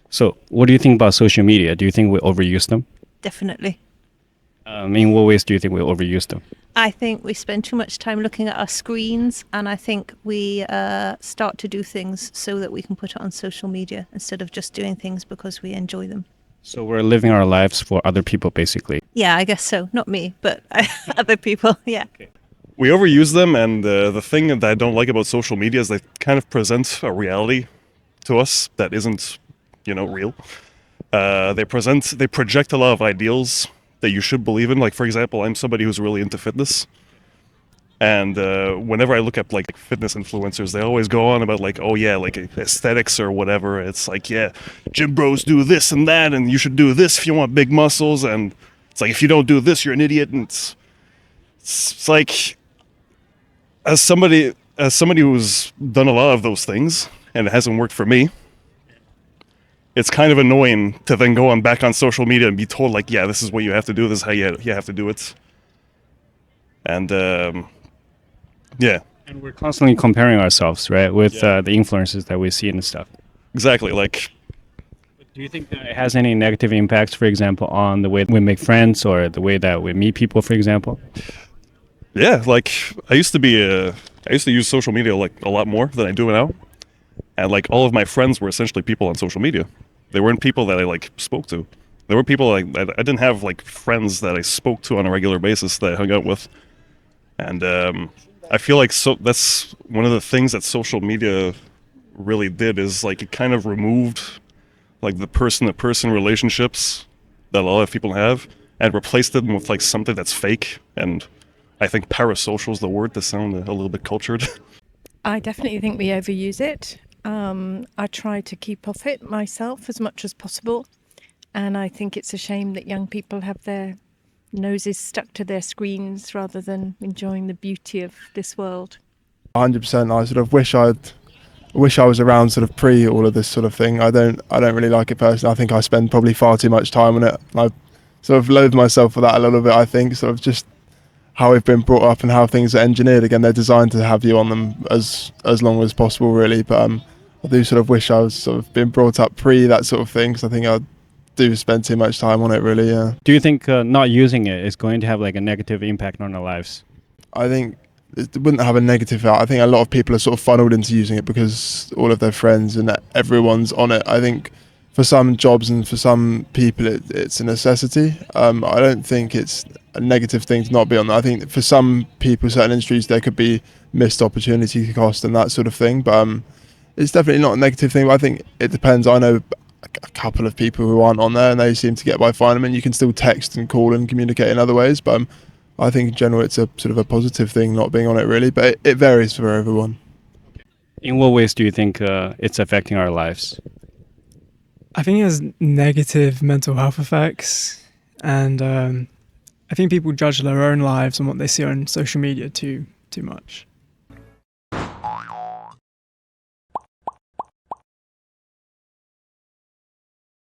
So what do you think about social media? Do you think we overuse them? Definitely. In what ways do you think we overuse them? I think we spend too much time looking at our screens, and I think we start to do things so that we can put it on social media instead of just doing things because we enjoy them. So we're living our lives for other people, basically. Yeah, I guess so. Not me, but other people. Yeah. We overuse them, and the thing that I don't like about social media is they kind of present a reality to us that isn't, real. They project a lot of ideals that you should believe in. Like, for example, I'm somebody who's really into fitness. And whenever I look at like fitness influencers, they always go on about like, oh yeah, like aesthetics or whatever. It's like, yeah, gym bros do this and that, and you should do this if you want big muscles. And it's like, if you don't do this, you're an idiot. And it's like, as somebody who's done a lot of those things and it hasn't worked for me, it's kind of annoying to then go on back on social media and be told like, yeah, this is what you have to do. This is how you have to do it. And yeah. And we're constantly comparing ourselves, right, with the influences that we see and stuff. Exactly. Like, do you think that it has any negative impacts, for example, on the way we make friends or the way that we meet people, for example? yeah, like I used to use social media like a lot more than I do now. And like all of my friends were essentially people on social media. They weren't people that I like spoke to. There were people like I didn't have like friends that I spoke to on a regular basis that I hung out with. And I feel like that's one of the things that social media really did is like it kind of removed like the person-to-person relationships that a lot of people have and replaced them with like something that's fake. And I think parasocial is the word to sound a little bit cultured. I definitely think we overuse it. I try to keep off it myself as much as possible. And I think it's a shame that young people have their noses stuck to their screens rather than enjoying the beauty of this world. 100%. I sort of wish I was around sort of pre all of this sort of thing. I don't really like it personally. I think I spend probably far too much time on it. I sort of loathe myself for that a little bit. I think sort of just how we've been brought up and how things are engineered. Again, they're designed to have you on them as long as possible, really. But I do sort of wish I was sort of been brought up pre that sort of thing, because I think I do spend too much time on it, really. Yeah. Do you think not using it is going to have like a negative impact on our lives? I think it wouldn't have a negative. I think a lot of people are sort of funneled into using it because all of their friends and everyone's on it. I think for some jobs and for some people it's a necessity. I don't think it's a negative thing to not be on that. I think for some people, certain industries, there could be missed opportunity cost and that sort of thing. But it's definitely not a negative thing. But I think it depends. I know a couple of people who aren't on there and they seem to get by fine. I mean, you can still text and call and communicate in other ways, but I think in general it's a sort of a positive thing not being on it, really. But it varies for everyone. In what ways do you think it's affecting our lives? I think it has negative mental health effects, and I think people judge their own lives on what they see on social media too much.